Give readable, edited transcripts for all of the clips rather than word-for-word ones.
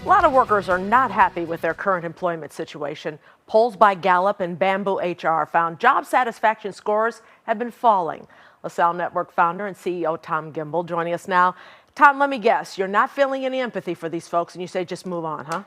A lot of workers are not happy with their current employment situation. Polls by Gallup and Bamboo HR found job satisfaction scores have been falling. LaSalle Network founder and CEO Tom Gimbel joining us now. Tom, let me guess, you're not feeling any empathy for these folks and you say just move on, huh?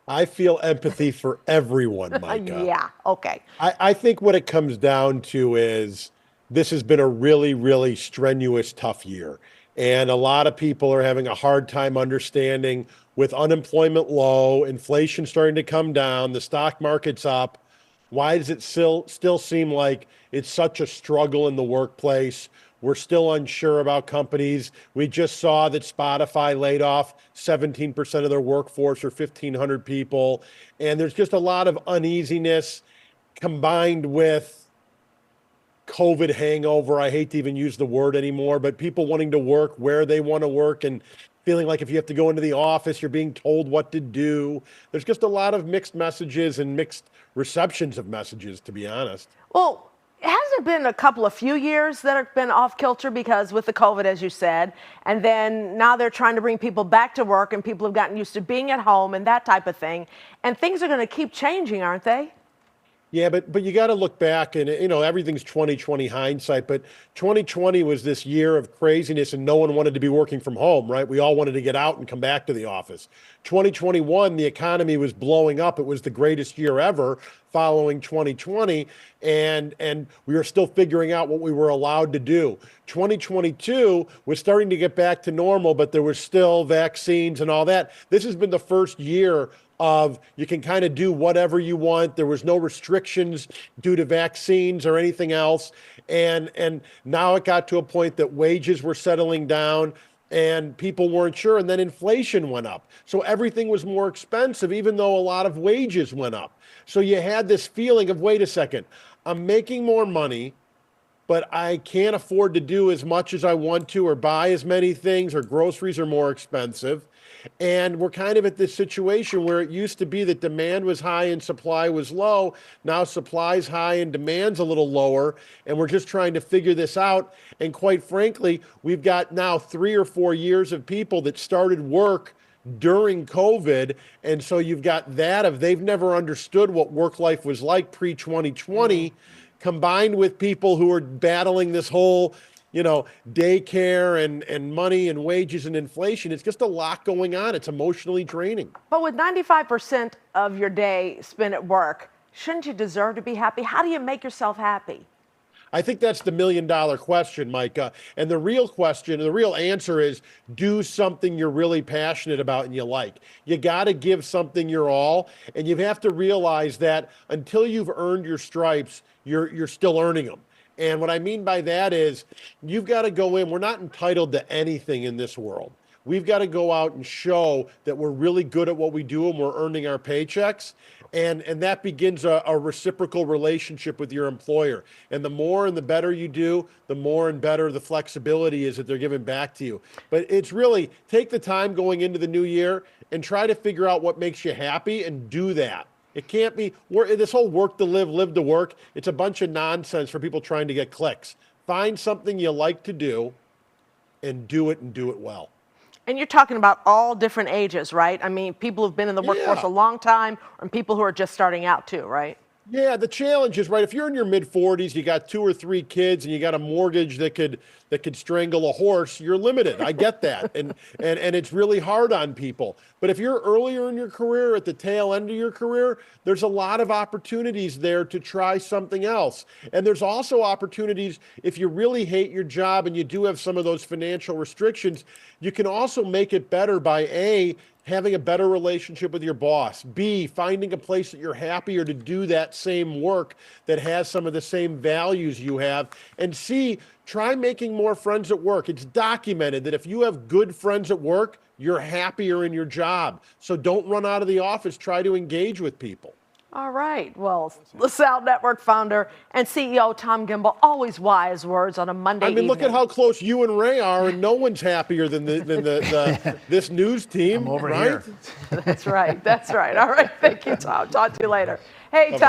I feel empathy for everyone, Micah. Yeah, okay. I think what it comes down to is this has been a really, really strenuous, tough year. And a lot of people are having a hard time understanding with unemployment low, inflation starting to come down, the stock market's up. Why does it still seem like it's such a struggle in the workplace? We're still unsure about companies. We just saw that Spotify laid off 17% of their workforce, or 1,500 people. And there's just a lot of uneasiness combined with COVID hangover. I hate to even use the word anymore, but people wanting to work where they want to work and feeling like if you have to go into the office, you're being told what to do. There's just a lot of mixed messages and mixed receptions of messages, to be honest. Well, has there been a few years that have been off kilter because with the COVID, as you said, and then now they're trying to bring people back to work and people have gotten used to being at home and that type of thing. And things are going to keep changing, aren't they? Yeah, but you got to look back and, everything's 2020 hindsight, but 2020 was this year of craziness and no one wanted to be working from home, right? We all wanted to get out and come back to the office. 2021, the economy was blowing up. It was the greatest year ever following 2020. And we were still figuring out what we were allowed to do. 2022 was starting to get back to normal, but there was still vaccines and all that. This has been the first year of you can kind of do whatever you want. There was no restrictions due to vaccines or anything else. And now it got to a point that wages were settling down and people weren't sure. And then inflation went up. So everything was more expensive, even though a lot of wages went up. So you had this feeling of, wait a second, I'm making more money, but I can't afford to do as much as I want to or buy as many things, or groceries are more expensive. And we're kind of at this situation where it used to be that demand was high and supply was low. Now supply's high and demand's a little lower. And we're just trying to figure this out. And quite frankly, we've got now 3 or 4 years of people that started work during COVID. And so you've got that of they've never understood what work life was like pre-2020, combined with people who are battling this whole daycare and money and wages and inflation. It's just a lot going on. It's emotionally draining. But with 95% of your day spent at work, shouldn't you deserve to be happy? How do you make yourself happy? I think that's the $1 million question, Micah. And the real question, the real answer is do something you're really passionate about and you like. You got to give something your all. And you have to realize that until you've earned your stripes, you're still earning them. And what I mean by that is you've got to go in. We're not entitled to anything in this world. We've got to go out and show that we're really good at what we do and we're earning our paychecks. And that begins a reciprocal relationship with your employer. And the more and the better you do, the more and better the flexibility is that they're giving back to you. But it's really take the time going into the new year and try to figure out what makes you happy and do that. It can't be this whole work to live, live to work. It's a bunch of nonsense for people trying to get clicks. Find something you like to do and do it well. And you're talking about all different ages, right? I mean, people who've been in the workforce a long time and people who are just starting out too, right? Yeah, the challenge is, right, if you're in your mid-40s, you got 2 or 3 kids and you got a mortgage that could strangle a horse, you're limited. I get that. And it's really hard on people. But if you're earlier in your career, at the tail end of your career, there's a lot of opportunities there to try something else. And there's also opportunities if you really hate your job and you do have some of those financial restrictions, you can also make it better by having a better relationship with your boss. B, finding a place that you're happier to do that same work that has some of the same values you have. And C, try making more friends at work. It's documented that if you have good friends at work, you're happier in your job. So don't run out of the office. Try to engage with people. All right. Well, LaSalle Network founder and CEO Tom Gimbel, always wise words on a Monday evening. Look at how close you and Ray are, and no one's happier than this news team. I'm over right? here. That's right. That's right. All right. Thank you, Tom. Talk to you later. Hey, Tom.